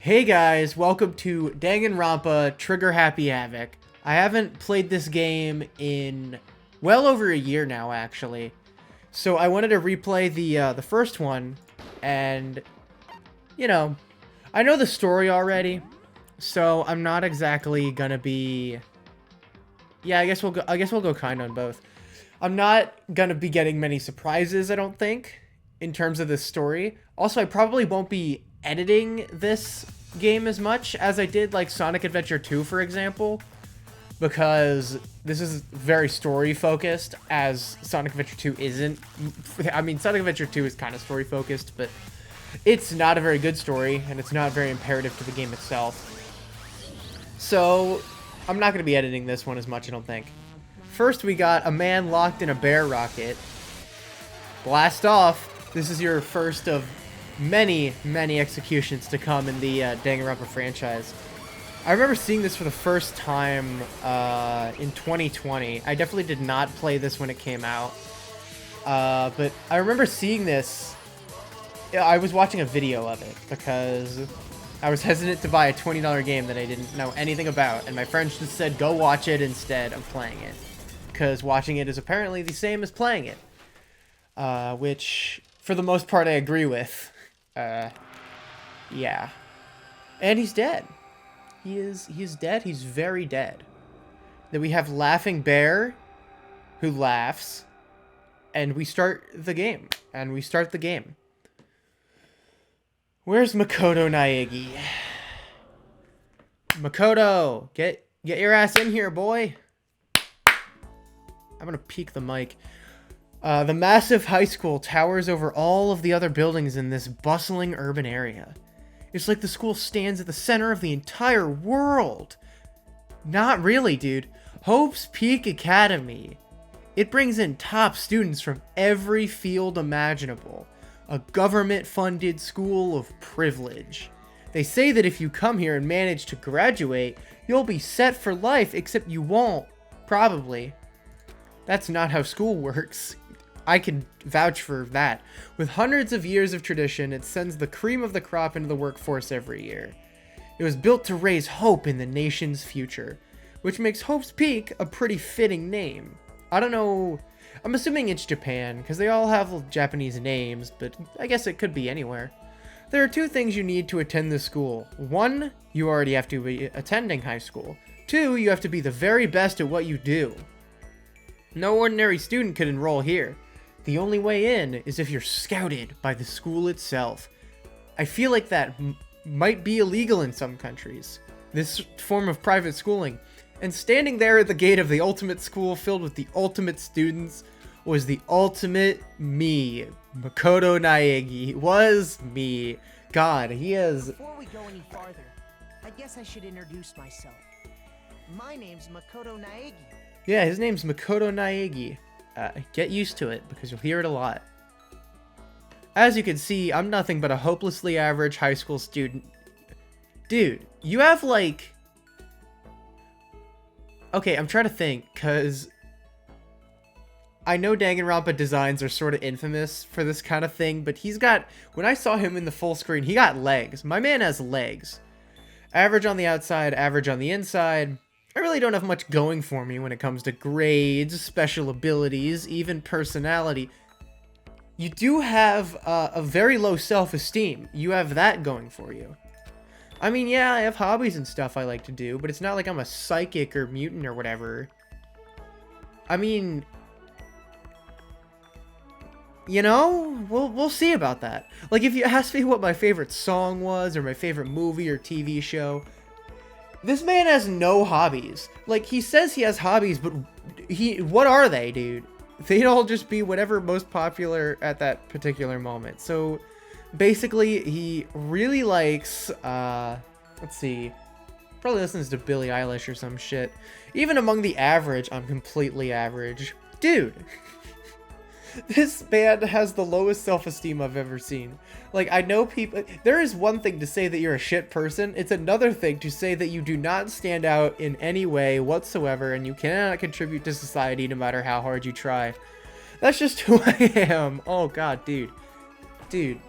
Hey guys, welcome to Danganronpa Trigger Happy Havoc. I haven't played this game in well over a year now, actually. So I wanted to replay the first one, and you know, I know the story already, so I'm not exactly gonna be. Yeah, I guess we'll go kind on both. I'm not gonna be getting many surprises, I don't think, in terms of this story. Also, I probably won't be editing this game as much as I did like Sonic Adventure 2, for example, because this is very story focused, as Sonic Adventure 2 isn't. I mean, Sonic Adventure 2 is kind of story focused, but it's not a very good story, and it's not very imperative to the game itself. So I'm not going to be editing this one as much, I don't think. First, we got a man locked in a bear rocket. Blast off. This is your first of many executions to come in the Danganronpa franchise. I remember seeing this for the first time in 2020. I definitely did not play this when it came out. But I remember seeing this. I was watching a video of it because I was hesitant to buy a $20 game that I didn't know anything about. And my friends just said, go watch it instead of playing it. Because watching it is apparently the same as playing it. Which, for the most part, I agree with. Yeah. And he's dead. He is dead. He's very dead. Then we have Laughing Bear, who laughs, and we start the game. Where's Makoto Naegi? Makoto, get your ass in here, boy. I'm gonna peek the mic. The massive high school towers over all of the other buildings in this bustling urban area. It's like the school stands at the center of the entire world. Not really, dude. Hope's Peak Academy. It brings in top students from every field imaginable. A government-funded school of privilege. They say that if you come here and manage to graduate, you'll be set for life, except you won't. Probably. That's not how school works. I can vouch for that. With hundreds of years of tradition, it sends the cream of the crop into the workforce every year. It was built to raise hope in the nation's future, which makes Hope's Peak a pretty fitting name. I don't know, I'm assuming it's Japan, because they all have Japanese names, but I guess it could be anywhere. There are two things you need to attend this school. One, you already have to be attending high school. Two, you have to be the very best at what you do. No ordinary student could enroll here. The only way in is if you're scouted by the school itself. I feel like that might be illegal in some countries, this form of private schooling. And standing there at the gate of the ultimate school filled with the ultimate students was the ultimate me. Makoto Naegi was me. God, he is... Before we go any farther, I guess I should introduce myself. My name's Makoto Naegi. Yeah, his name's Makoto Naegi. Get used to it, because you'll hear it a lot. As you can see, I'm nothing but a hopelessly average high school student. Dude, you have like... Okay, I'm trying to think, because I know Danganronpa designs are sort of infamous for this kind of thing, but he's got... When I saw him in the full screen, he got legs. My man has legs. Average on the outside, average on the inside. I really don't have much going for me when it comes to grades, special abilities, even personality. You do have a very low self-esteem. You have that going for you. I mean, yeah, I have hobbies and stuff I like to do, but it's not like I'm a psychic or mutant or whatever. I mean, you know, we'll see about that. Like, if you ask me what my favorite song was, or my favorite movie or TV show... This man has no hobbies. Like, he says he has hobbies, but what are they, dude? They'd all just be whatever most popular at that particular moment. So, basically, he really likes, let's see, probably listens to Billie Eilish or some shit. Even among the average, I'm completely average. Dude! This man has the lowest self-esteem I've ever seen. Like, I know people... There is one thing to say that you're a shit person. It's another thing to say that you do not stand out in any way whatsoever, and you cannot contribute to society no matter how hard you try. That's just who I am. Oh, God, dude. Dude,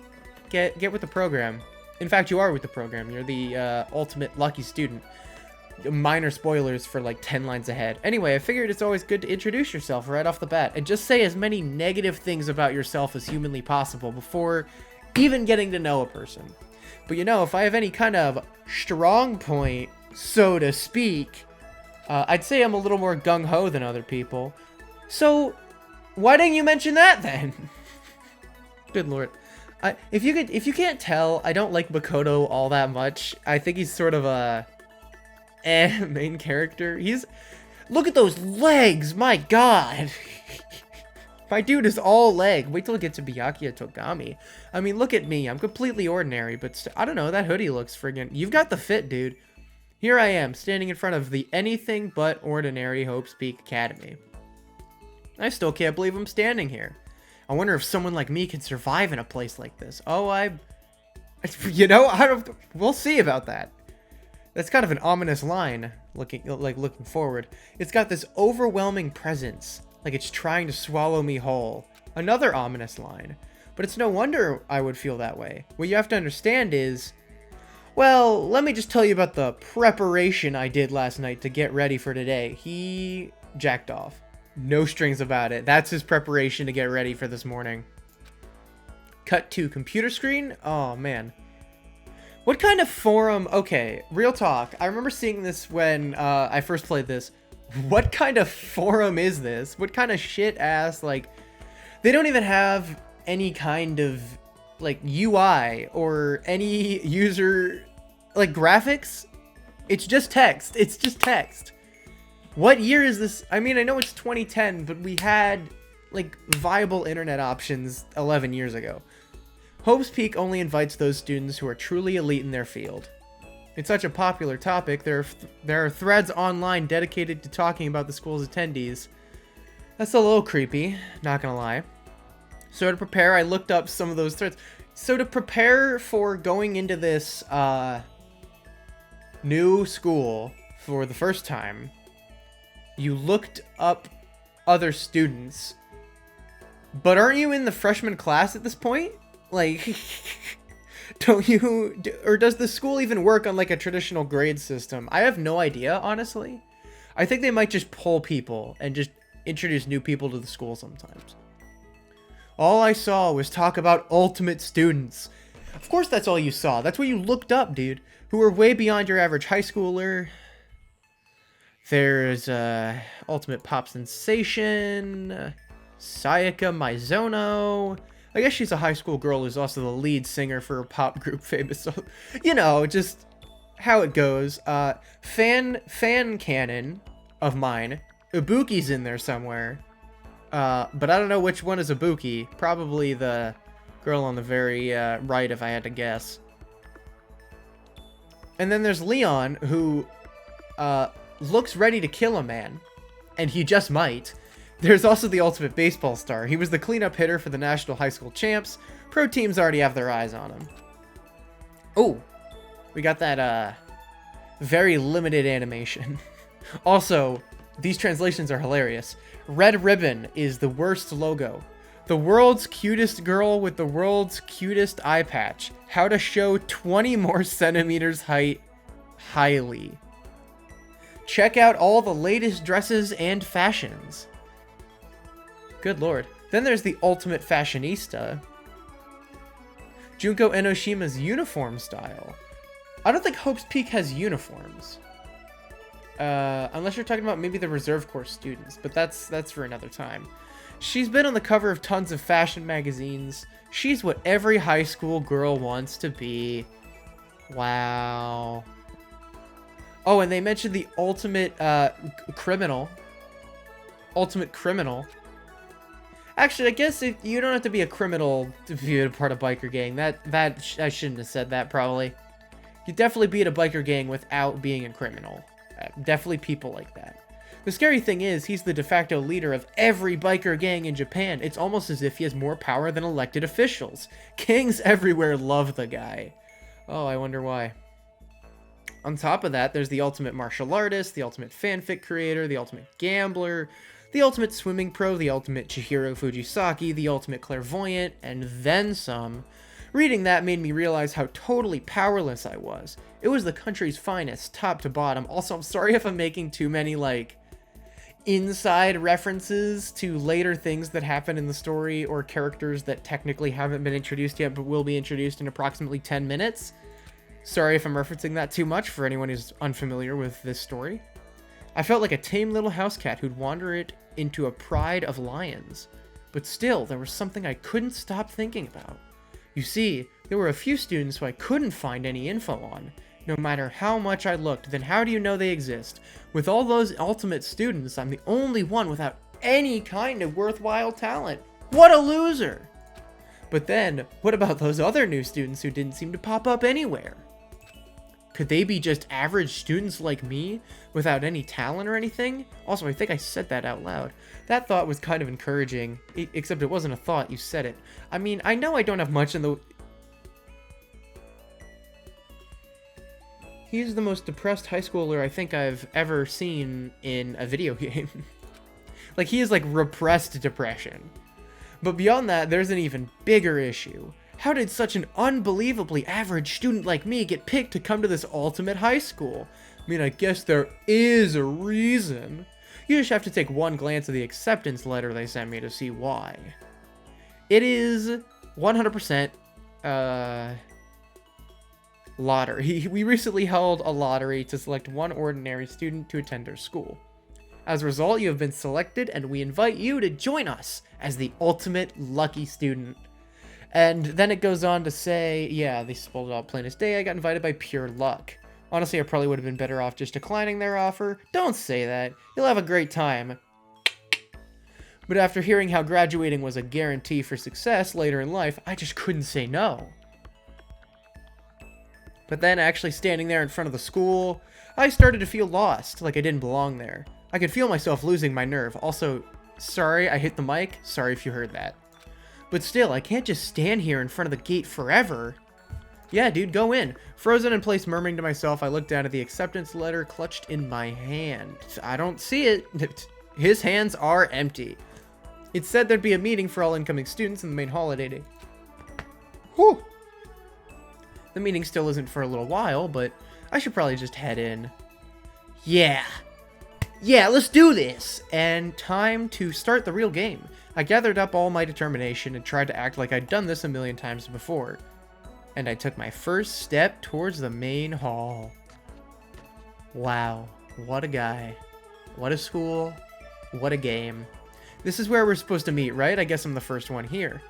get with the program. In fact, you are with the program. You're the ultimate lucky student. Minor spoilers for like 10 lines ahead. Anyway, I figured it's always good to introduce yourself right off the bat and just say as many negative things about yourself as humanly possible before even getting to know a person. But you know, if I have any kind of strong point, so to speak, I'd say I'm a little more gung-ho than other people. So, why didn't you mention that then? Good lord. If you can't tell, I don't like Makoto all that much. I think he's sort of a main character. Look at those legs, my god. My dude is all leg. Wait till it gets to Byakuya Togami. I mean, look at me. I'm completely ordinary, but I don't know. That hoodie looks friggin'. You've got the fit, dude. Here I am, standing in front of the anything but ordinary Hope's Peak Academy. I still can't believe I'm standing here. I wonder if someone like me can survive in a place like this. Oh, you know, we'll see about that. That's kind of an ominous line, looking forward. It's got this overwhelming presence, like it's trying to swallow me whole. Another ominous line. But it's no wonder I would feel that way. What you have to understand is, well, let me just tell you about the preparation I did last night to get ready for today. He jacked off. No strings about it. That's his preparation to get ready for this morning. Cut to computer screen? Oh, man. What kind of forum... Okay, real talk. I remember seeing this when I first played this. What kind of forum is this? What kind of shit-ass, like... They don't even have any kind of, like, UI or any user, like, graphics. It's just text. It's just text. What year is this? I mean, I know it's 2010, but we had, like, viable internet options 11 years ago. Hope's Peak only invites those students who are truly elite in their field. It's such a popular topic, there are threads online dedicated to talking about the school's attendees. That's a little creepy, not gonna lie. So to prepare, I looked up some of those threads. So to prepare for going into this new school for the first time, you looked up other students. But aren't you in the freshman class at this point? Like, don't you... Or does the school even work on, like, a traditional grade system? I have no idea, honestly. I think they might just pull people and just introduce new people to the school sometimes. All I saw was talk about ultimate students. Of course that's all you saw. That's what you looked up, dude. Who are way beyond your average high schooler. There's Ultimate Pop Sensation, Sayaka Mizono. I guess she's a high school girl who's also the lead singer for a pop group famous. So, you know, just how it goes. Fan canon of mine. Ibuki's in there somewhere. But I don't know which one is Ibuki. Probably the girl on the very right, if I had to guess. And then there's Leon, who looks ready to kill a man. And he just might. There's also the ultimate baseball star. He was the cleanup hitter for the National High School Champs. Pro teams already have their eyes on him. Oh, we got that very limited animation. Also, these translations are hilarious. Red Ribbon is the worst logo. The world's cutest girl with the world's cutest eye patch. How to show 20 more centimeters height highly. Check out all the latest dresses and fashions. Good lord. Then there's the ultimate fashionista. JUNKO Enoshima's uniform style. I don't think Hope's Peak has uniforms. Unless you're talking about maybe the reserve corps students, but that's for another time. She's been on the cover of tons of fashion magazines. She's what every high school girl wants to be. Wow. Oh, and they mentioned the ultimate criminal. Ultimate criminal. Actually, I guess you don't have to be a criminal to be a part of biker gang. I shouldn't have said that, probably. You definitely be in a biker gang without being a criminal. Definitely people like that. The scary thing is, he's the de facto leader of every biker gang in Japan. It's almost as if he has more power than elected officials. Gangs everywhere love the guy. Oh, I wonder why. On top of that, there's the ultimate martial artist, the ultimate fanfic creator, the ultimate gambler, the ultimate swimming pro, the ultimate Chihiro Fujisaki, the ultimate clairvoyant, and then some. Reading that made me realize how totally powerless I was. It was the country's finest, top to bottom. Also, I'm sorry if I'm making too many, like, inside references to later things that happen in the story or characters that technically haven't been introduced yet but will be introduced in approximately 10 minutes. Sorry if I'm referencing that too much for anyone who's unfamiliar with this story. I felt like a tame little house cat who'd wander it into a pride of lions. But still, there was something I couldn't stop thinking about. You see, there were a few students who I couldn't find any info on. No matter how much I looked, then how do you know they exist? With all those ultimate students, I'm the only one without any kind of worthwhile talent. What a loser! But then, what about those other new students who didn't seem to pop up anywhere? Could they be just average students like me, without any talent or anything? Also, I think I said that out loud. That thought was kind of encouraging, except it wasn't a thought, you said it. I mean, I know I don't have much in the... He's the most depressed high schooler I think I've ever seen in a video game. Like, he is like repressed depression. But beyond that, there's an even bigger issue. How did such an unbelievably average student like me get picked to come to this ultimate high school? I mean, I guess there is a reason. You just have to take one glance at the acceptance letter they sent me to see why. It is 100% lottery. We recently held a lottery to select one ordinary student to attend our school. As a result, you have been selected, and we invite you to join us as the ultimate lucky student. And then it goes on to say, yeah, they spelled it out plain as day. I got invited by pure luck. Honestly, I probably would have been better off just declining their offer. Don't say that. You'll have a great time. But after hearing how graduating was a guarantee for success later in life, I just couldn't say no. But then actually standing there in front of the school, I started to feel lost, like I didn't belong there. I could feel myself losing my nerve. Also, sorry I hit the mic. Sorry if you heard that. But still, I can't just stand here in front of the gate forever. Yeah, dude, go in. Frozen in place, murmuring to myself, I looked down at the acceptance letter clutched in my hand. I don't see it. His hands are empty. It said there'd be a meeting for all incoming students in the main holiday day. Whew. The meeting still isn't for a little while, but I should probably just head in. Yeah, let's do this! And time to start the real game. I gathered up all my determination and tried to act like I'd done this a million times before. And I took my first step towards the main hall. Wow, what a guy. What a school. What a game. This is where we're supposed to meet, right? I guess I'm the first one here.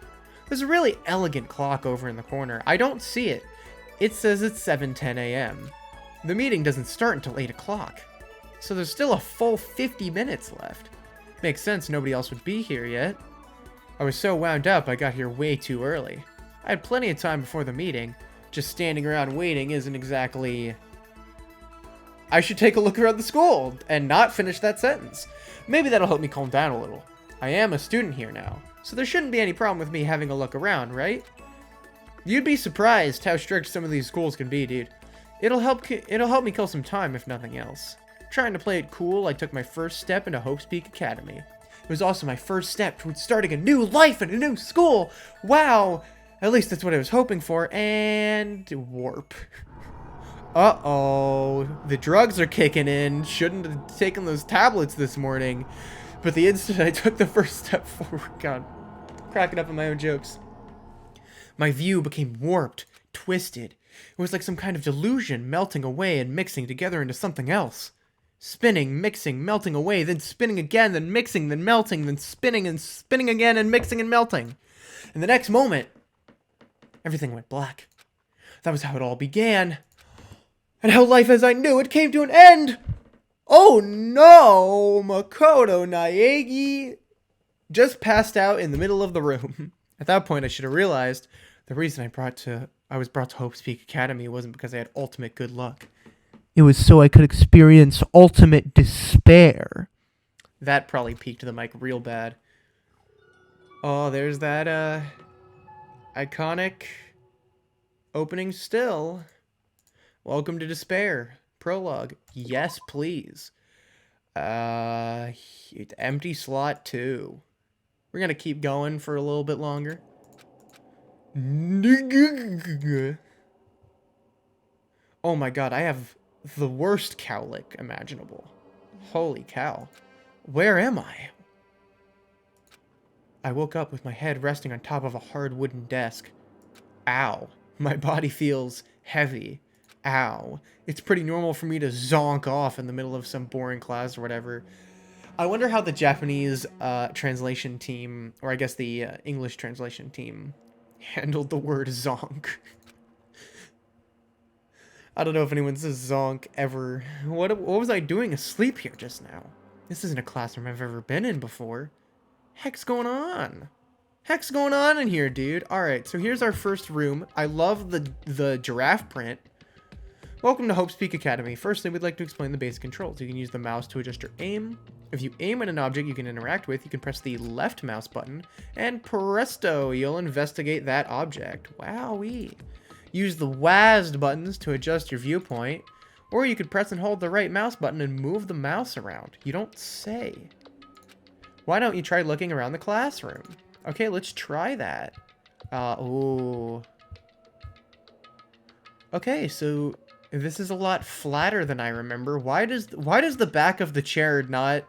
There's a really elegant clock over in the corner. I don't see it. It says it's 7:10 a.m. The meeting doesn't start until 8 o'clock. So there's still a full 50 minutes left. Makes sense nobody else would be here yet. I was so wound up I got here way too early. I had plenty of time before the meeting. Just standing around waiting isn't exactly... I should take a look around the school and not finish that sentence. Maybe that'll help me calm down a little. I am a student here now, so there shouldn't be any problem with me having a look around, right? You'd be surprised how strict some of these schools can be, dude. It'll help me kill some time if nothing else. Trying to play it cool, I took my first step into Hope's Peak Academy. It was also my first step towards starting a new life in a new school. Wow! At least that's what I was hoping for. And warp. Uh-oh. The drugs are kicking in. Shouldn't have taken those tablets this morning. But the instant I took the first step forward... God, cracking up at my own jokes. My view became warped, twisted. It was like some kind of delusion melting away and mixing together into something else. Spinning, mixing, melting away, then spinning again, then mixing, then melting, then spinning and spinning again and mixing and melting. And the next moment, everything went black. That was how it all began. And how life as I knew it came to an end. Oh no! Makoto Naegi just passed out in the middle of the room. At that point, I should have realized the reason I was brought to Hope's Peak Academy wasn't because I had ultimate good luck. It was so I could experience ultimate despair. That probably peaked the mic real bad. Oh, there's that, iconic opening still. Welcome to Despair. Prologue. Yes, please. Empty slot 2. We're gonna keep going for a little bit longer. Oh my god, I have the worst cowlick imaginable. Holy cow. Where am I? I woke up with my head resting on top of a hard wooden desk. Ow. My body feels heavy. Ow. It's pretty normal for me to zonk off in the middle of some boring class or whatever. I wonder how the Japanese translation team, or I guess the English translation team, handled the word zonk. I don't know if anyone says zonk ever. What was I doing asleep here just now? This isn't a classroom I've ever been in before. Heck's going on? Heck's going on in here, dude? Alright, so here's our first room. I love the giraffe print. Welcome to Hope's Peak Academy. Firstly, we'd like to explain the basic controls. You can use the mouse to adjust your aim. If you aim at an object you can interact with, you can press the left mouse button, and presto, you'll investigate that object. Wowee. Use the WASD buttons to adjust your viewpoint, or you could press and hold the right mouse button and move the mouse around. You don't say. Why don't you try looking around the classroom? Okay, let's try that. Ooh. Okay, so this is a lot flatter than I remember. Why does the back of the chair not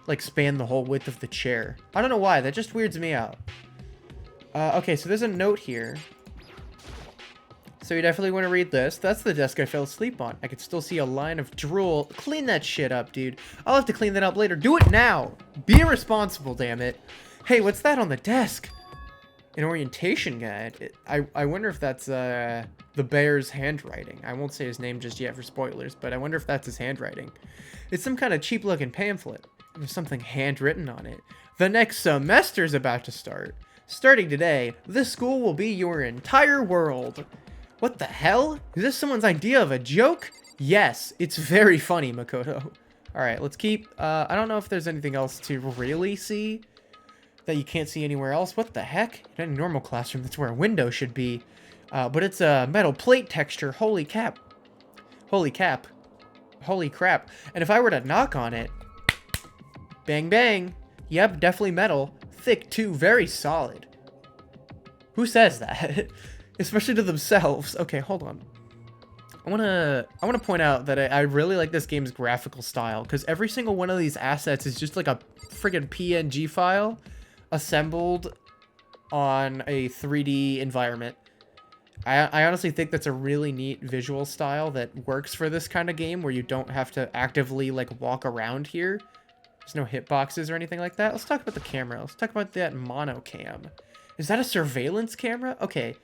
like span the whole width of the chair? I don't know why. That just weirds me out. Okay, so there's a note here. So you definitely want to read this. That's the desk I fell asleep on. I could still see a line of drool. Clean that shit up, dude. I'll have to clean that up later. Do it now. Be responsible, damn it. Hey, what's that on the desk? An orientation guide. I wonder if that's the bear's handwriting. I won't say his name just yet for spoilers, but I wonder if that's his handwriting. It's some kind of cheap-looking pamphlet. There's something handwritten on it. The next semester's about to start. Starting today, this school will be your entire world. What the hell? Is this someone's idea of a joke? Yes, it's very funny, Makoto. Alright, let's keep... I don't know if there's anything else to really see that you can't see anywhere else. What the heck? In any normal classroom, that's where a window should be. But it's a metal plate texture. Holy cap. Holy cap. Holy crap. And if I were to knock on it... Bang, bang. Yep, definitely metal. Thick, too. Very solid. Who says that? Especially to themselves. Okay, hold on. I wanna point out that I really like this game's graphical style, because every single one of these assets is just like a friggin' PNG file assembled on a 3D environment. I honestly think that's a really neat visual style that works for this kind of game where you don't have to actively like walk around here. There's no hitboxes or anything like that. Let's talk about the camera. Let's talk about that monocam. Is that a surveillance camera? Okay.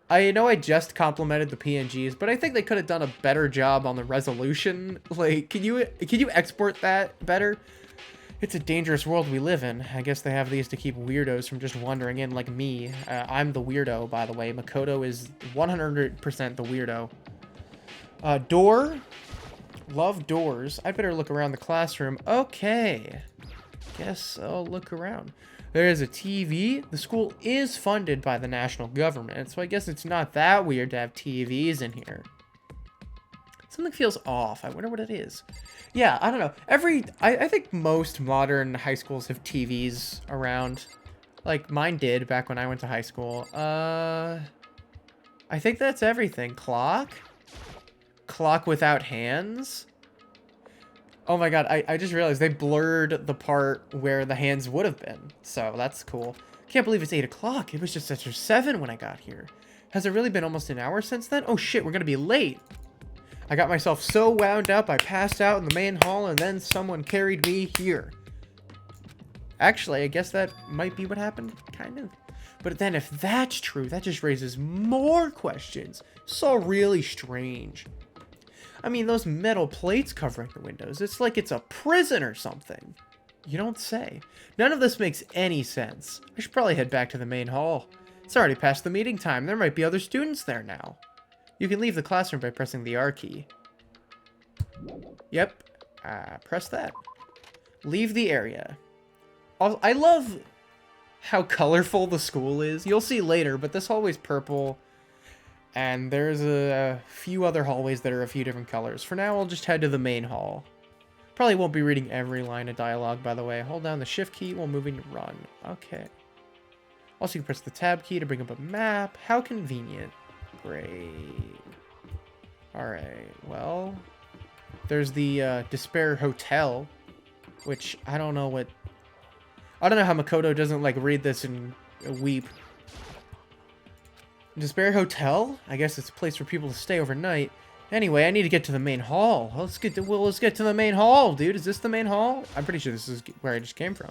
I know I just complimented the PNGs, but I think they could have done a better job on the resolution. Like, can you export that better? It's a dangerous world we live in. I guess they have these to keep weirdos from just wandering in like me. I'm the weirdo, by the way. Makoto is 100% the weirdo. Door. Love doors. I better look around the classroom. Okay. Guess I'll look around. There is a TV. The school is funded by the national government, so I guess it's not that weird to have TVs in here. Something feels off. I wonder what it is. Yeah, I don't know. I think most modern high schools have TVs around. Like, mine did back when I went to high school. I think that's everything. Clock? Clock without hands? Oh my god, I just realized they blurred the part where the hands would have been. So, that's cool. Can't believe it's 8 o'clock. It was just after 7 when I got here. Has it really been almost an hour since then? Oh shit, we're gonna be late. I got myself so wound up, I passed out in the main hall, and then someone carried me here. Actually, I guess that might be what happened, kind of. But then if that's true, that just raises more questions. So really strange. I mean, those metal plates covering the windows, it's like it's a prison or something. You don't say. None of this makes any sense. I should probably head back to the main hall. It's already past the meeting time. There might be other students there now. You can leave the classroom by pressing the R key. Yep. Press that. Leave the area. I love how colorful the school is. You'll see later, but this hallway's purple. And there's a few other hallways that are a few different colors. For now, I'll just head to the main hall. Probably won't be reading every line of dialogue, by the way. Hold down the shift key while moving to run. Okay. Also, you press the tab key to bring up a map. How convenient. Great. Alright, well... There's the Despair Hotel, which I don't know what... I don't know how Makoto doesn't, like, read this and weep. Despair Hotel? I guess it's a place for people to stay overnight. Anyway, I need to get to the main hall. Let's get to the main hall, dude. Is this the main hall? I'm pretty sure this is where I just came from.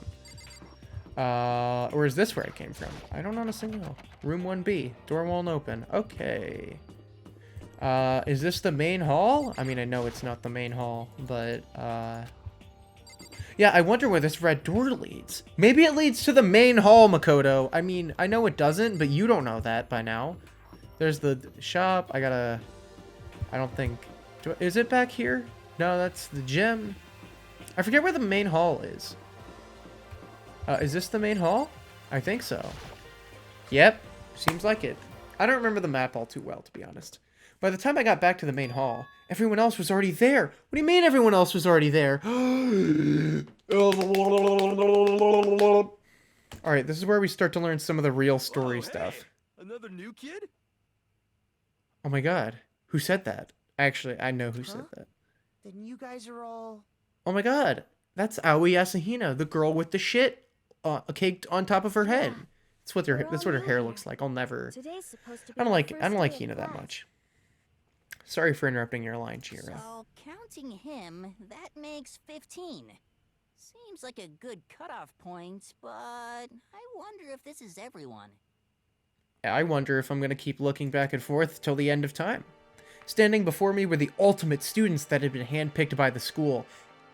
Or is this where I came from? I don't honestly know. Room 1B. Door won't open. Okay. Is this the main hall? I mean, I know it's not the main hall, but, yeah, I wonder where this red door leads. Maybe it leads to the main hall, Makoto. I mean, I know it doesn't, but you don't know that by now. There's the shop. I don't think... Is it back here? No, that's the gym. I forget where the main hall is. Is this the main hall? I think so. Yep, seems like it. I don't remember the map all too well, to be honest. By the time I got back to the main hall, everyone else was already there. What do you mean everyone else was already there? Alright, this is where we start to learn some of the real story stuff. Another new kid? Oh my god. Who said that? Actually, I know who said that. Then you guys are all... Oh my god. That's Aoi Yasuhiro, the girl with the shit caked on top of her head. That's what her hair looks like. I'll never... I don't like Hina that much. Sorry for interrupting your line, Chira. So, counting him, that makes 15. Seems like a good cutoff point, but I wonder if this is everyone. I wonder if I'm going to keep looking back and forth till the end of time. Standing before me were the ultimate students that had been handpicked by the school,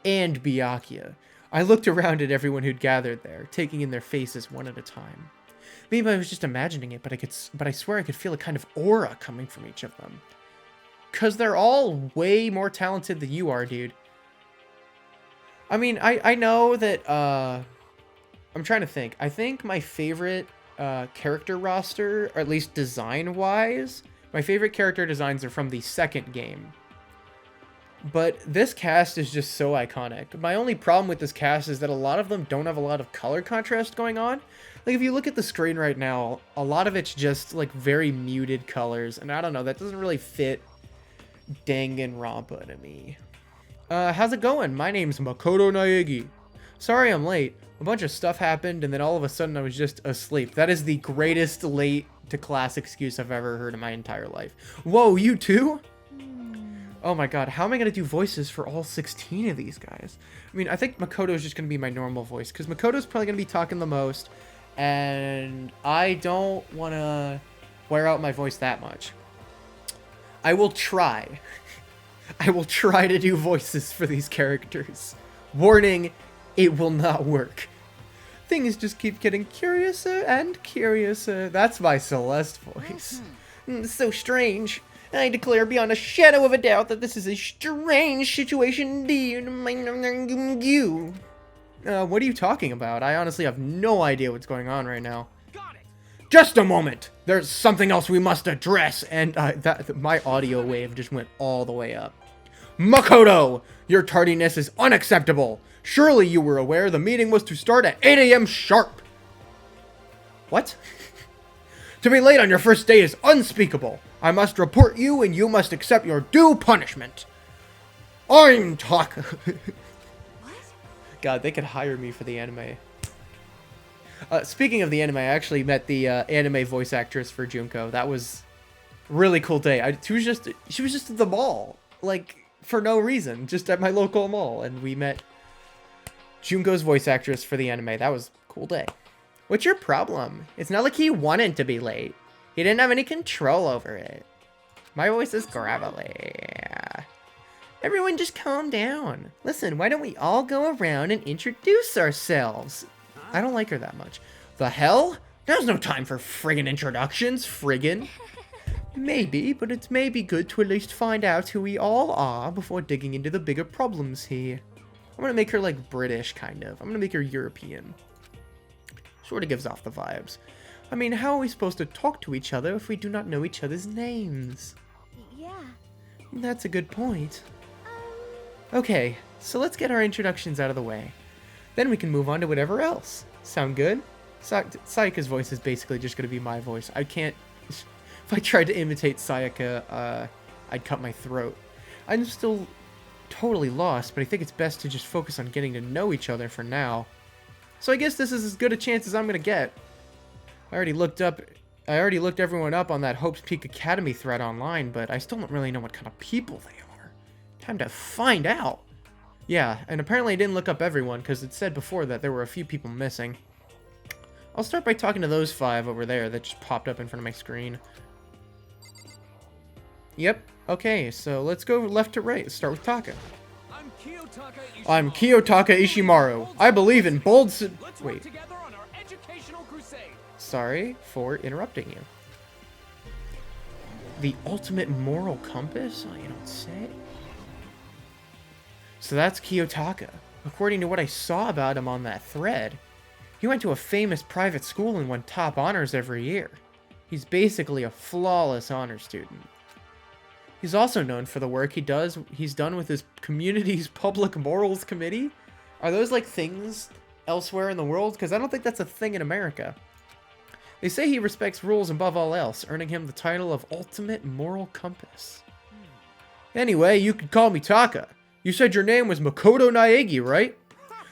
and Byakuya. I looked around at everyone who'd gathered there, taking in their faces one at a time. Maybe I was just imagining it, but I swear I could feel a kind of aura coming from each of them. 'Cause they're all way more talented than you are, dude. I mean, I know that, I'm trying to think. I think my favorite character roster, or at least design-wise, my favorite character designs are from the second game. But this cast is just so iconic. My only problem with this cast is that a lot of them don't have a lot of color contrast going on. Like, if you look at the screen right now, a lot of it's just, like, very muted colors. And I don't know, that doesn't really fit Danganronpa to me. How's it going? My name's Makoto Naegi. Sorry I'm late. A bunch of stuff happened, and then all of a sudden I was just asleep. That is the greatest late to class excuse I've ever heard in my entire life. Whoa, you too? Oh my god, how am I going to do voices for all 16 of these guys? I mean, I think Makoto is just going to be my normal voice, because Makoto's probably going to be talking the most, and I don't want to wear out my voice that much. I will try. I will try to do voices for these characters. Warning, it will not work. Things just keep getting curiouser and curiouser. That's my Celeste voice. So strange. I declare beyond a shadow of a doubt that this is a strange situation indeed. What are you talking about? I honestly have no idea what's going on right now. Just a moment! There's something else we must address! And my audio wave just went all the way up. Makoto! Your tardiness is unacceptable! Surely you were aware the meeting was to start at 8 AM sharp! What? To be late on your first day is unspeakable! I must report you and you must accept your due punishment! I'm talking... What? God, they could hire me for the anime. Speaking of the anime, I actually met the anime voice actress for JUNKO. That was a really cool day. She was just at the mall, like, for no reason, just at my local mall, and we met JUNKO's voice actress for the anime. That was a cool day. What's your problem? It's not like he wanted to be late. He didn't have any control over it. My voice is gravelly. Everyone just calm down. Listen, why don't we all go around and introduce ourselves? I don't like her that much. The hell? There's no time for friggin' introductions, friggin'. Maybe, but it's maybe good to at least find out who we all are before digging into the bigger problems here. I'm gonna make her, like, British, kind of. I'm gonna make her European. Sort of gives off the vibes. I mean, how are we supposed to talk to each other if we do not know each other's names? Yeah. That's a good point. Okay, so let's get our introductions out of the way. Then we can move on to whatever else. Sound good? Sayaka's voice is basically just going to be my voice. I can't... If I tried to imitate Sayaka, I'd cut my throat. I'm still totally lost, but I think it's best to just focus on getting to know each other for now. So I guess this is as good a chance as I'm going to get. I already looked everyone up on that Hope's Peak Academy thread online, but I still don't really know what kind of people they are. Time to find out. Yeah, and apparently I didn't look up everyone, because it said before that there were a few people missing. I'll start by talking to those 5 over there that just popped up in front of my screen. Yep, okay, so let's go left to right. Let's start with Taka. I'm Kiyotaka Ishimaru. I believe in bold... Wait. Sorry for interrupting you. The ultimate moral compass? Oh, you don't say. So that's Kiyotaka. According to what I saw about him on that thread, he went to a famous private school and won top honors every year. He's basically a flawless honor student. He's also known for the work he's done with his community's public morals committee. Are those like things elsewhere in the world? Because I don't think that's a thing in America. They say he respects rules above all else, earning him the title of Ultimate Moral Compass. Anyway, you could call me Taka. You said your name was Makoto Naegi, right?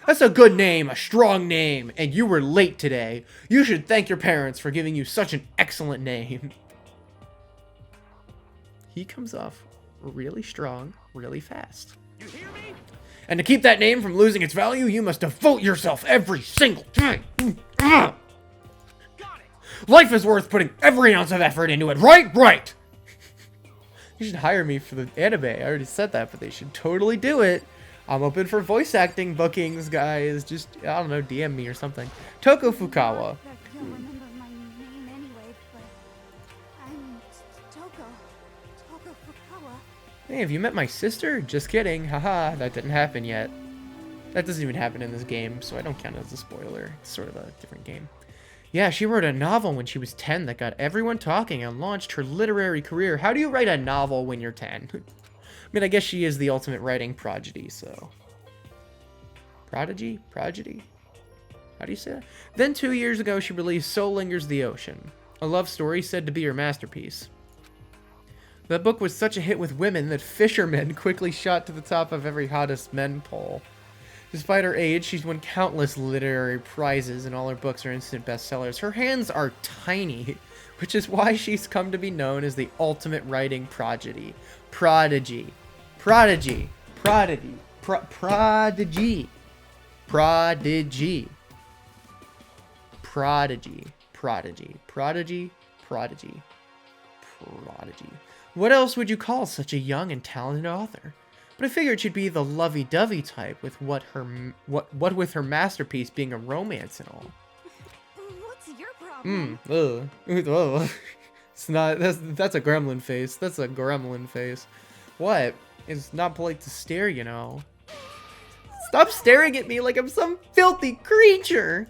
That's a good name, a strong name, and you were late today. You should thank your parents for giving you such an excellent name. He comes off really strong, really fast. You hear me? And to keep that name from losing its value, you must devote yourself every single time. Got it. Life is worth putting every ounce of effort into it, right? Right! You should hire me for the anime. I already said that, but they should totally do it. I'm open for voice acting bookings, guys. Just, I don't know, DM me or something. Toko Fukawa. Hey, have you met my sister? Just kidding. Haha, that didn't happen yet. That doesn't even happen in this game, so I don't count it as a spoiler. It's sort of a different game. Yeah, she wrote a novel when she was 10 that got everyone talking and launched her literary career. How do you write a novel when you're 10? I mean, I guess she is the ultimate writing prodigy, so... Prodigy? Prodigy? How do you say that? Then 2 years ago, she released So Lingers the Ocean, a love story said to be her masterpiece. That book was such a hit with women that fishermen quickly shot to the top of every hottest men poll. Despite her age, she's won countless literary prizes, and all her books are instant bestsellers. Her hands are tiny, which is why she's come to be known as the ultimate writing prodigy. Prodigy. Prodigy. Prodigy. Prodigy. Prodigy. Prodigy. Prodigy. Prodigy. Prodigy. Prodigy. What else would you call such a young and talented author? But I figured she'd be the lovey-dovey type with what with her masterpiece being a romance and all. What's your problem? It's not, that's a gremlin face. That's a gremlin face. What? It's not polite to stare, you know. Stop staring at me like I'm some filthy creature.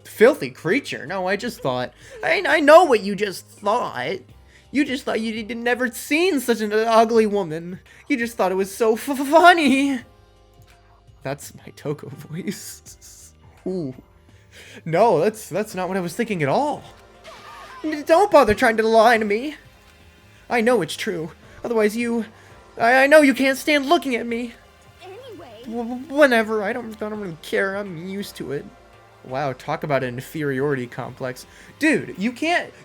Filthy creature? No, I just thought. I know what you just thought. You just thought you'd never seen such an ugly woman. You just thought it was so funny. That's my Toko voice. Ooh. No, that's not what I was thinking at all. Don't bother trying to lie to me. I know it's true. Otherwise I know you can't stand looking at me. Anyway. Whenever. I don't really care. I'm used to it. Wow, talk about an inferiority complex. Dude, you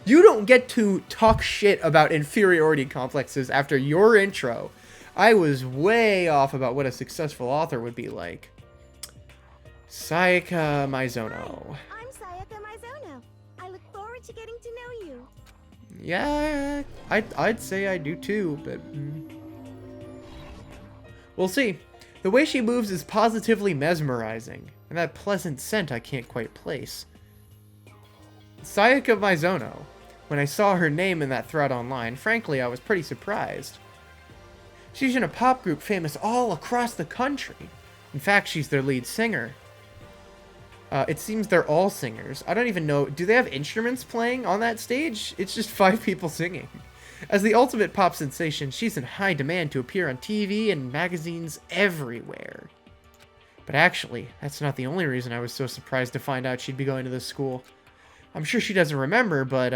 don't get to talk shit about inferiority complexes after your intro. I was way off about what a successful author would be like. Sayaka Maizono. Hi, I'm Sayaka Maizono. I look forward to getting to know you. Yeah, I'd say I do too, but... We'll see. The way she moves is positively mesmerizing. And that pleasant scent I can't quite place. Sayaka Maizono. When I saw her name in that thread online, frankly, I was pretty surprised. She's in a pop group famous all across the country. In fact, she's their lead singer. It seems they're all singers. I don't even know. Do they have instruments playing on that stage? It's just 5 people singing. As the ultimate pop sensation, she's in high demand to appear on TV and magazines everywhere. But actually, that's not the only reason I was so surprised to find out she'd be going to this school. I'm sure she doesn't remember, but,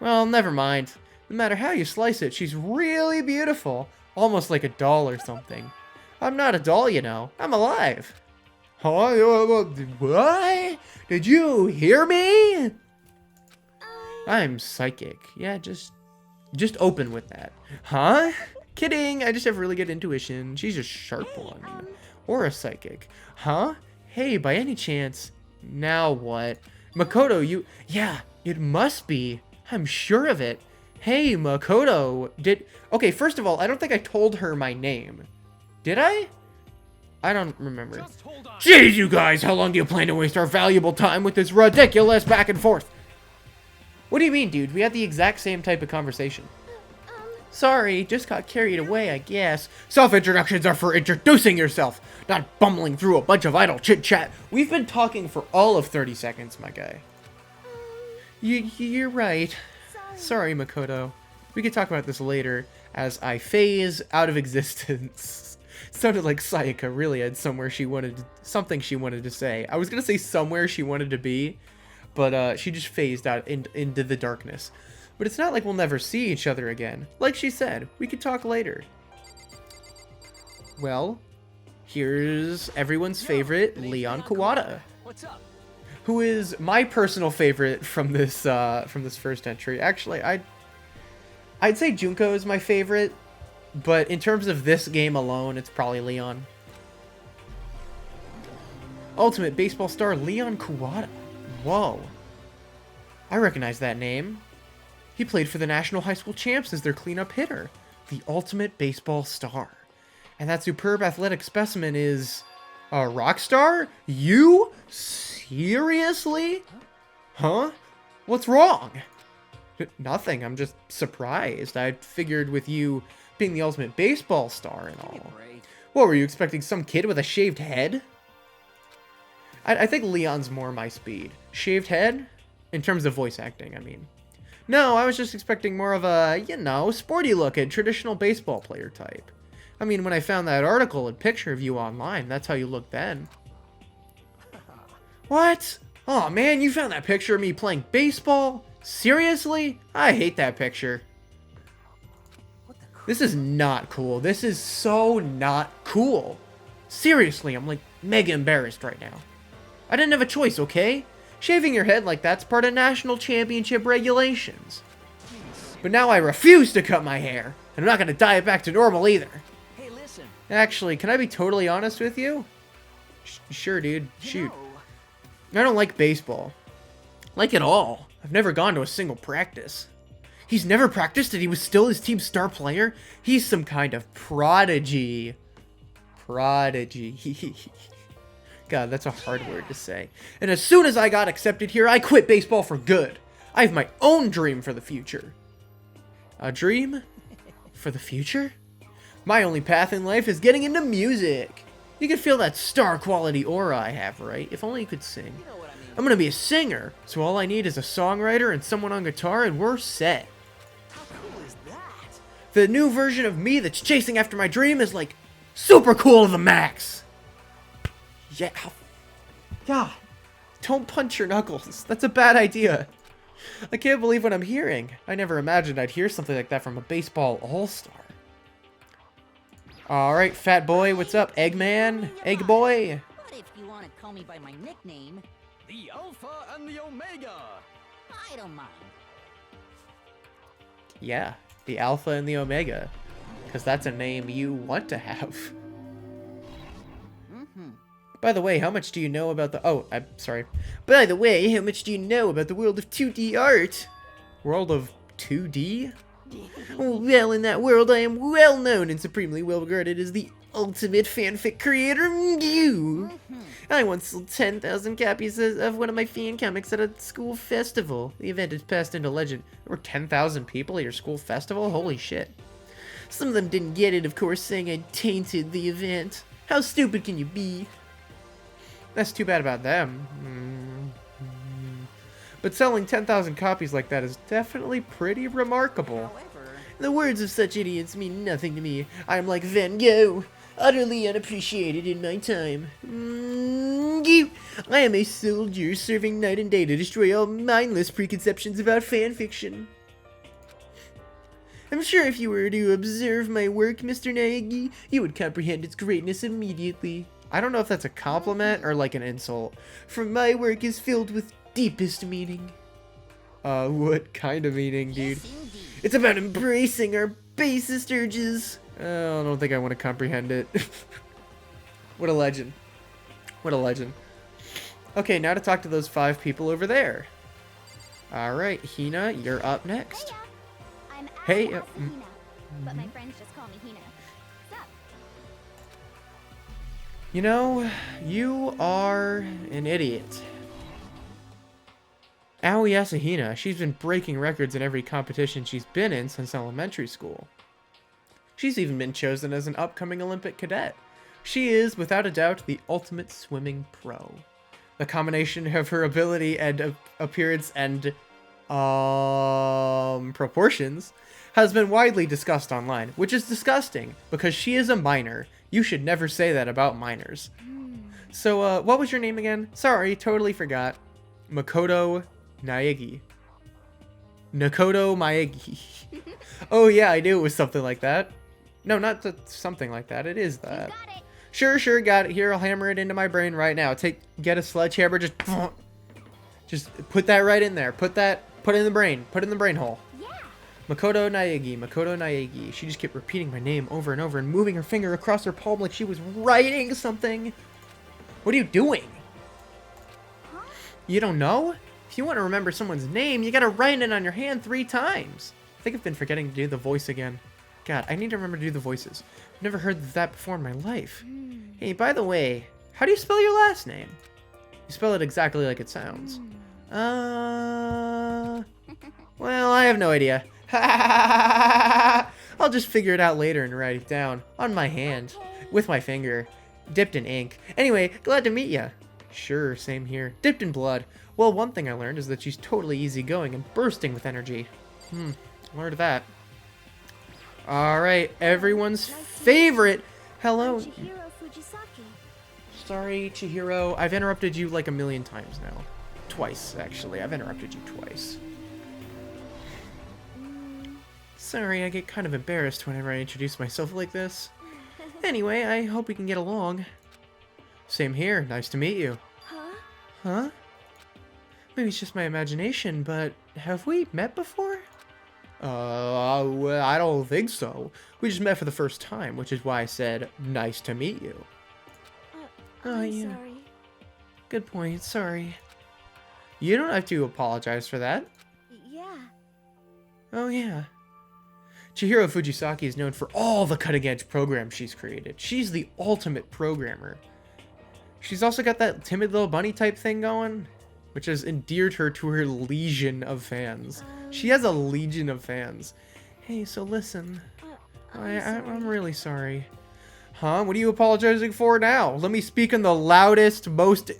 well, never mind. No matter how you slice it, she's really beautiful. Almost like a doll or something. I'm not a doll, you know. I'm alive. Huh? What? Did you hear me? I'm psychic. Yeah, just open with that. Huh? Kidding. I just have really good intuition. She's a sharp one. Or a psychic. Huh? Hey, by any chance... Now what? Makoto, you... Yeah, it must be. I'm sure of it. Hey, Makoto, Okay, first of all, I don't think I told her my name. Did I? I don't remember. Jeez, you guys, how long do you plan to waste our valuable time with this ridiculous back and forth? What do you mean, dude? We had the exact same type of conversation. Sorry, just got carried away, I guess. Self-introductions are for introducing yourself, not bumbling through a bunch of idle chit-chat. We've been talking for all of 30 seconds, my guy. You're right. Sorry, Makoto. We could talk about this later, as I phase out of existence. Sounded like Sayaka really had something she wanted to say. I was gonna say somewhere she wanted to be, but she just phased out into the darkness. But it's not like we'll never see each other again. Like she said, we could talk later. Well, here's everyone's favorite, Leon Kawada. What's up? Who is my personal favorite from this first entry. Actually, I'd say JUNKO is my favorite, but in terms of this game alone, it's probably Leon. Ultimate baseball star Leon Kawada. Whoa. I recognize that name. He played for the National High School Champs as their cleanup hitter. The ultimate baseball star. And that superb athletic specimen is a rock star? You? Seriously? Huh? What's wrong? Nothing. I'm just surprised. I figured with you being the ultimate baseball star and all. What, were you expecting some kid with a shaved head? I think Leon's more my speed. Shaved head? In terms of voice acting, I mean. No, I was just expecting more of a, you know, sporty looking, traditional baseball player type. I mean, when I found that article and picture of you online, that's how you looked then. What? Oh man, you found that picture of me playing baseball? Seriously? I hate that picture. This is not cool. This is so not cool. Seriously, I'm like mega embarrassed right now. I didn't have a choice, okay? Shaving your head like that's part of national championship regulations. But now I refuse to cut my hair. And I'm not going to dye it back to normal either. Hey, listen. Actually, can I be totally honest with you? Sure, dude. Shoot. I don't like baseball. Like at all. I've never gone to a single practice. He's never practiced and he was still his team's star player? He's some kind of prodigy. Prodigy. God, that's a hard word to say. And as soon as I got accepted here, I quit baseball for good. I have my own dream for the future. A dream? For the future? My only path in life is getting into music. You can feel that star quality aura I have, right? If only you could sing. You know what I mean. I'm gonna be a singer, so all I need is a songwriter and someone on guitar and we're set. How cool is that? The new version of me that's chasing after my dream is like super cool to the max. Yeah. God. Don't punch your knuckles. That's a bad idea. I can't believe what I'm hearing. I never imagined I'd hear something like that from a baseball all-star. Alright, fat boy, what's up? Eggman? Egg boy? But if you want to call me by my nickname, The Alpha and the Omega. I don't mind. Yeah, the Alpha and the Omega. Because that's a name you want to have. By the way, how much do you know about the... Oh, I'm sorry. By the way, how much do you know about the world of 2D art? World of 2D? Well, in that world, I am well known and supremely well regarded as the ultimate fanfic creator. I once sold 10,000 copies of one of my fan comics at a school festival. The event has passed into legend. There were 10,000 people at your school festival? Holy shit. Some of them didn't get it, of course, saying I tainted the event. How stupid can you be? That's too bad about them. But selling 10,000 copies like that is definitely pretty remarkable. However, The words of such idiots mean nothing to me. I am like Van Gogh. utterly unappreciated in my time. I am a soldier serving night and day to destroy all mindless preconceptions about fanfiction. I'm sure if you were to observe my work, Mr. Naegi, you would comprehend its greatness immediately. I don't know if that's a compliment or like an insult. For my work is filled with deepest meaning. What kind of meaning, dude? Yes, indeed. It's about embracing our basest urges. I don't think I want to comprehend it. What a legend. What a legend. Okay, now to talk to those 5 people over there. Alright, Hina, you're up next. I'm Hey, YASUHIRO, but my friends just call me Hina. What's up? You know, you are an idiot. Aoi Yasuhina, she's been breaking records in every competition she's been in since elementary school. She's even been chosen as an upcoming Olympic cadet. She is, without a doubt, the ultimate swimming pro. The combination of her ability and appearance and proportions has been widely discussed online, which is disgusting because she is a minor. You should never say that about minors. So, what was your name again? Sorry, totally forgot. Makoto Naegi. Nakoto Maegi. Oh yeah, I knew it was something like that. No, not something like that. It is that. Got it. Sure, got it. Here, I'll hammer it into my brain right now. Get a sledgehammer, just put that right in there. Put it in the brain. Put it in the brain hole. Yeah. Makoto Naegi. She just kept repeating my name over and over and moving her finger across her palm like she was writing something. What are you doing? Huh? You don't know? If you want to remember someone's name, you gotta write it on your hand 3 times. I think I've been forgetting to do the voice again. God, I need to remember to do the voices. I've never heard that before in my life. Hey, by the way, how do you spell your last name? You spell it exactly like it sounds. Well, I have no idea. I'll just figure it out later and write it down on my hand with my finger, dipped in ink. Anyway, glad to meet ya. Sure, same here. Dipped in blood. Well, one thing I learned is that she's totally easygoing and bursting with energy. Learned that. Alright, everyone's favorite. Hello. Chihiro Fujisaki. Sorry, Chihiro. I've interrupted you like a million times now. Twice, actually. I've interrupted you twice. Sorry, I get kind of embarrassed whenever I introduce myself like this. Anyway, I hope we can get along. Same here. Nice to meet you. Huh? Huh? Maybe it's just my imagination, but have we met before? Well, I don't think so. We just met for the first time, which is why I said, nice to meet you. I'm yeah. sorry. Good point, sorry. You don't have to apologize for that. Yeah. Oh, yeah. Chihiro Fujisaki is known for all the cutting-edge programs she's created. She's the ultimate programmer. She's also got that timid little bunny type thing going, which has endeared her to her legion of fans. She has a legion of fans. Hey, so listen. I'm really sorry. Huh? What are you apologizing for now? Let me speak in the loudest, most...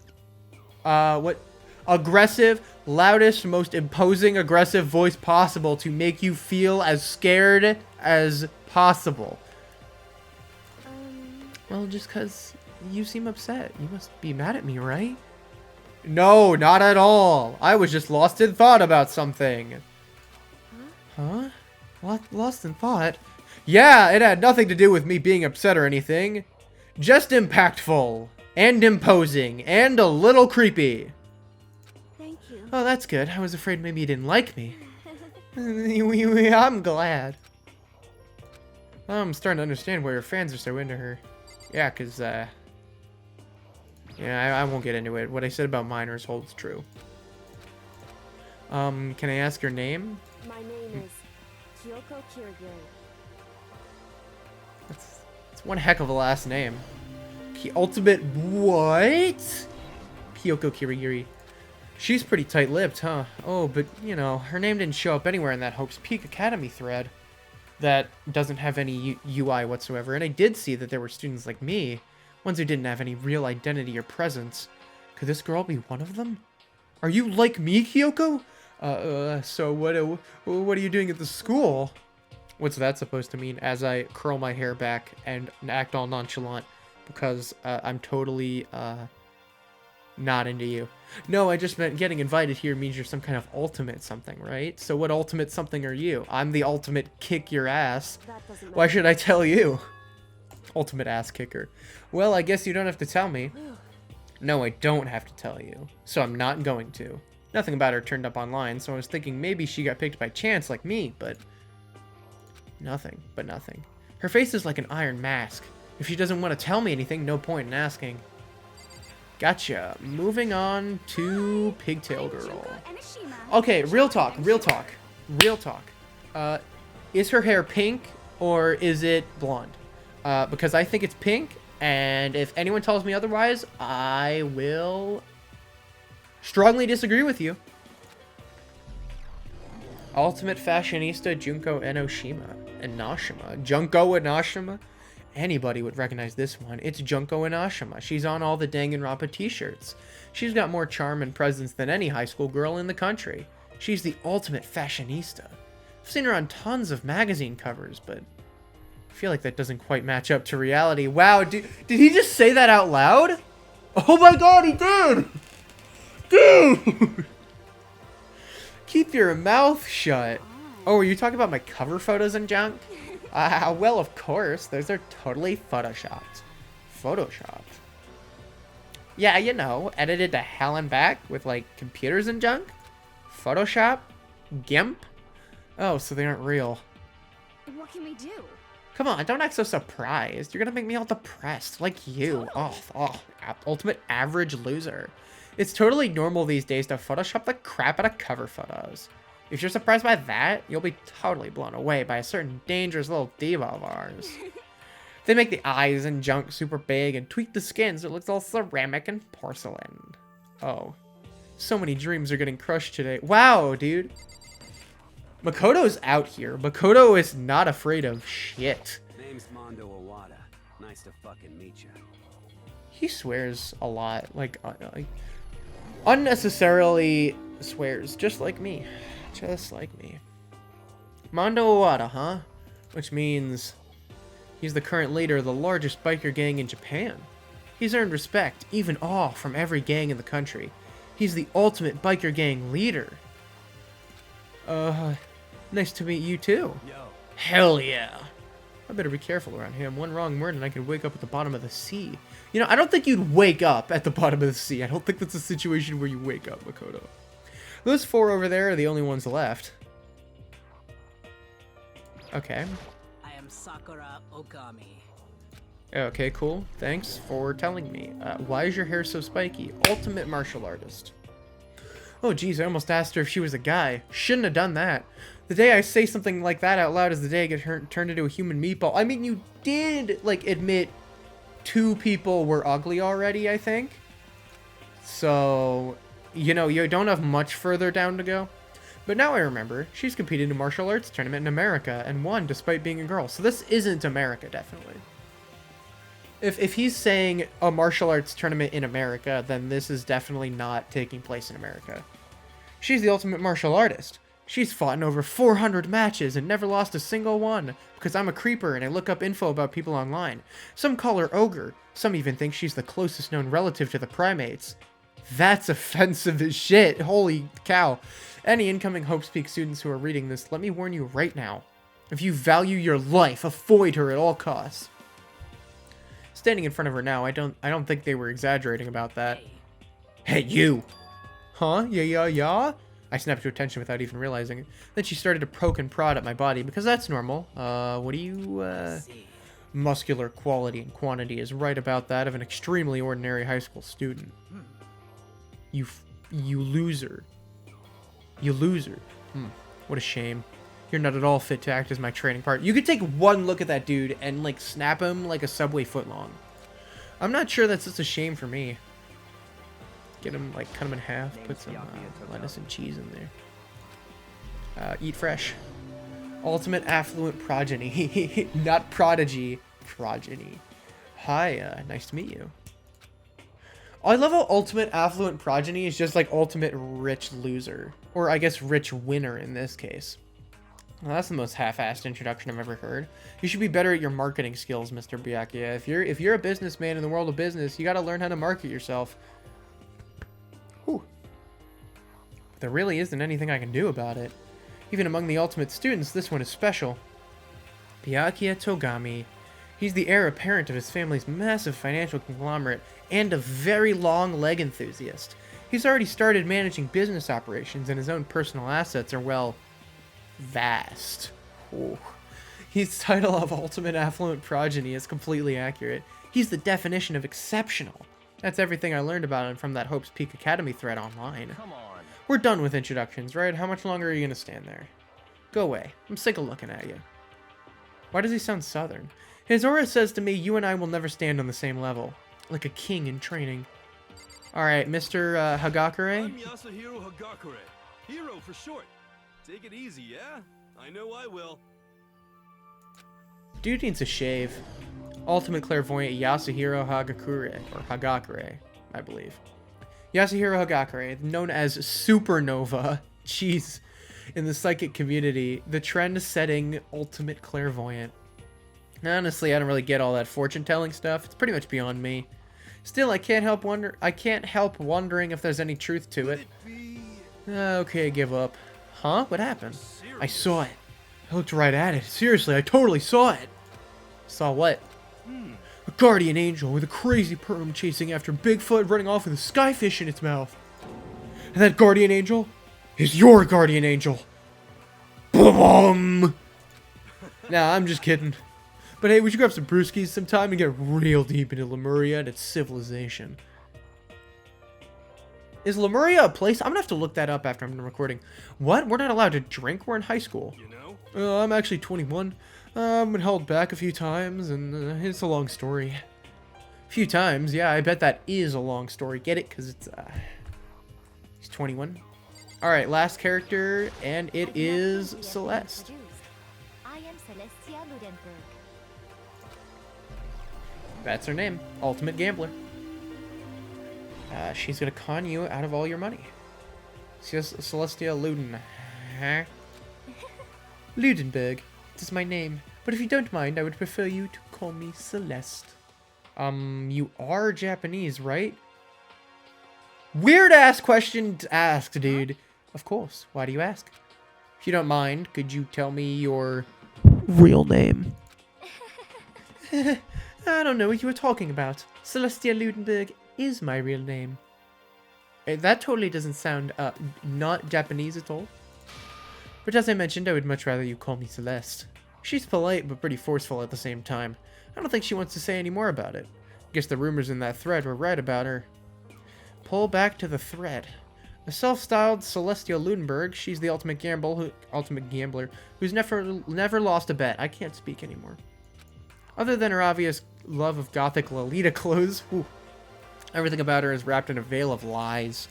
aggressive, loudest, most imposing, aggressive voice possible to make you feel as scared as possible. Well, just because you seem upset. You must be mad at me, right? No, not at all. I was just lost in thought about something. Huh? Lost in thought? Yeah, it had nothing to do with me being upset or anything. Just impactful, and imposing, and a little creepy. Thank you. Oh, that's good. I was afraid maybe you didn't like me. I'm glad. I'm starting to understand why her fans are so into her. Yeah, because, yeah, I won't get into it. What I said about minors holds true. Can I ask your name? My name is Kyoko Kirigiri. That's one heck of a last name. Ultimate what? Kyoko Kirigiri. She's pretty tight-lipped, huh? Oh, but, you know, her name didn't show up anywhere in that Hope's Peak Academy thread. That doesn't have any UI whatsoever. And I did see that there were students like me, ones who didn't have any real identity or presence. Could this girl be one of them? Are you like me, Kyoko? So what are you doing at the school? What's that supposed to mean? As I curl my hair back and act all nonchalant because I'm totally not into you. No, I just meant getting invited here means you're some kind of ultimate something, right? So what ultimate something are you? I'm the ultimate kick your ass. Why should I tell you? Ultimate ass kicker. Well, I guess you don't have to tell me. No, I don't have to tell you. So I'm not going to. Nothing about her turned up online, so I was thinking maybe she got picked by chance like me, but... Nothing, but nothing. Her face is like an iron mask. If she doesn't want to tell me anything, no point in asking. Gotcha. Moving on to Pigtail Girl. Okay, real talk, real talk, real talk. Is her hair pink or is it blonde? Because I think it's pink, and if anyone tells me otherwise, I will strongly disagree with you. Ultimate Fashionista JUNKO ENOSHIMA. JUNKO ENOSHIMA? Anybody would recognize this one. It's JUNKO ENOSHIMA. She's on all the Danganronpa t-shirts. She's got more charm and presence than any high school girl in the country. She's the ultimate fashionista. I've seen her on tons of magazine covers, but I feel like that doesn't quite match up to reality. Wow, did he just say that out loud? Oh my god, he did! Dude! Keep your mouth shut. Oh, are you talking about my cover photos and junk? Well, of course. Those are totally photoshopped. Photoshopped. Yeah, you know, edited to hell and back with, like, computers and junk? Photoshop? GIMP? Oh, so they aren't real. What can we do? Come on, don't act so surprised. You're gonna make me all depressed, like you. Oh, ultimate average loser. It's totally normal these days to Photoshop the crap out of cover photos. If you're surprised by that, you'll be totally blown away by a certain dangerous little diva of ours. They make the eyes and junk super big and tweak the skin so it looks all ceramic and porcelain. Oh, so many dreams are getting crushed today. Wow, dude. Makoto's out here. Makoto is not afraid of shit. Name's Mondo Owada. Nice to fucking meet you. He swears a lot, like unnecessarily swears, just like me. Just like me. Mondo Owada, huh? Which means he's the current leader of the largest biker gang in Japan. He's earned respect, even awe, from every gang in the country. He's the ultimate biker gang leader. Nice to meet you too. Yo. Hell yeah. I better be careful around him. One wrong word and I could wake up at the bottom of the sea. You know, I don't think you'd wake up at the bottom of the sea. I don't think that's a situation where you wake up, Makoto. Those four over there are the only ones left. Okay. I am Sakura Ogami. Okay, cool. Thanks for telling me. Why is your hair so spiky? Ultimate martial artist. Oh, geez, I almost asked her if she was a guy. Shouldn't have done that. The day I say something like that out loud is the day I get turned into a human meatball. I mean, you did, like, admit 2 people were ugly already, I think. So, you know, you don't have much further down to go. But now I remember, she's competed in a martial arts tournament in America and won despite being a girl. So this isn't America, definitely. If he's saying a martial arts tournament in America, then this is definitely not taking place in America. She's the ultimate martial artist. She's fought in over 400 matches and never lost a single one, because I'm a creeper and I look up info about people online. Some call her ogre. Some even think she's the closest known relative to the primates. That's offensive as shit. Holy cow. Any incoming Hope's Peak students who are reading this, let me warn you right now. If you value your life, avoid her at all costs. Standing in front of her now, I don't think they were exaggerating about that. Hey, you! Huh? Yeah? I snapped to attention without even realizing it. Then she started to poke and prod at my body, because that's normal. What do you, Muscular quality and quantity is right about that of an extremely ordinary high school student. You loser. You loser. What a shame. You're not at all fit to act as my training partner. You could take one look at that dude and, like, snap him like a Subway footlong. I'm not sure that's just a shame for me. Get him, like, cut him in half, put some lettuce and cheese in there. Eat fresh. Ultimate affluent progeny. Not prodigy. Progeny. Hi, nice to meet you. I love how ultimate affluent progeny is just like ultimate rich loser. Or I guess rich winner in this case. Well, that's the most half-assed introduction I've ever heard. You should be better at your marketing skills, Mr. Byakuya. If you're a businessman in the world of business, you got to learn how to market yourself. Whew. There really isn't anything I can do about it. Even among the ultimate students, this one is special. Byakuya Togami. He's the heir apparent of his family's massive financial conglomerate and a very long leg enthusiast. He's already started managing business operations, and his own personal assets are, well, vast. Ooh. His title of Ultimate Affluent Progeny is completely accurate. He's the definition of exceptional. That's everything I learned about him from that Hope's Peak Academy thread online. Come on. We're done with introductions, right? How much longer are you gonna stand there? Go away. I'm sick of looking at you. Why does he sound southern? His aura says to me, you and I will never stand on the same level. Like a king in training. Alright, Mr. Hagakure? I'm YASUHIRO HAGAKURE. Hero for short. Take it easy, yeah? I know I will. Dude needs a shave. Ultimate Clairvoyant Yasuhiro Hagakure, or Hagakure, I believe. Yasuhiro Hagakure, known as Supernova, jeez, in the psychic community, the trend-setting Ultimate Clairvoyant. Honestly, I don't really get all that fortune-telling stuff. It's pretty much beyond me. Still, I can't help wondering if there's any truth to it. Okay, give up. Huh? What happened? I saw it. I looked right at it. Seriously, I totally saw it. Saw what? A guardian angel with a crazy perm chasing after Bigfoot running off with a skyfish in its mouth. And that guardian angel is your guardian angel. Boom! Nah, I'm just kidding. But hey, we should grab some brewskis sometime and get real deep into Lemuria and its civilization. Is Lemuria a place? I'm gonna have to look that up after I'm done recording. What? We're not allowed to drink? We're in high school. You know? I'm actually 21. I've been held back a few times, and it's a long story. A few times, yeah, I bet that is a long story. Get it? Because it's, he's 21. Alright, last character, and it is Celeste. I am Celestia Ludenberg. That's her name. Ultimate Gambler. She's gonna con you out of all your money. Celestia Luden. Huh? Ludenberg. It is my name. But if you don't mind, I would prefer you to call me Celeste. You are Japanese, right? Weird-ass question to ask, dude. Of course. Why do you ask? If you don't mind, could you tell me your real name? I don't know what you were talking about. Celestia Ludenberg is my real name. That totally doesn't sound not Japanese at all. But as I mentioned, I would much rather you call me Celeste. She's polite but pretty forceful at the same time. I don't think she wants to say any more about it. Guess the rumors in that thread were right about her. Pull back to the thread. A self-styled Celestia Ludenberg, she's the ultimate gambler who's never lost a bet. I can't speak anymore. Other than her obvious love of gothic Lolita clothes, everything about her is wrapped in a veil of lies.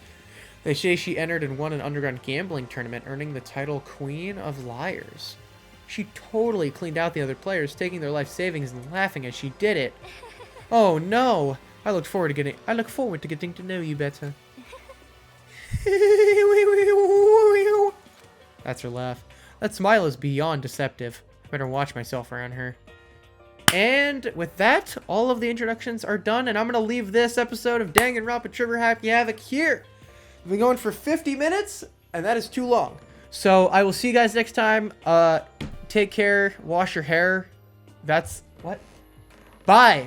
They say she entered and won an underground gambling tournament, earning the title Queen of Liars. She totally cleaned out the other players, taking their life savings and laughing as she did it. Oh no! I look forward to getting to know you better. That's her laugh. That smile is beyond deceptive. I better watch myself around her. And with that, all of the introductions are done, and I'm going to leave this episode of Danganronpa Trigger Happy Havoc here. We've been going for 50 minutes, and that is too long. So I will see you guys next time. Take care. Wash your hair. That's... what? Bye.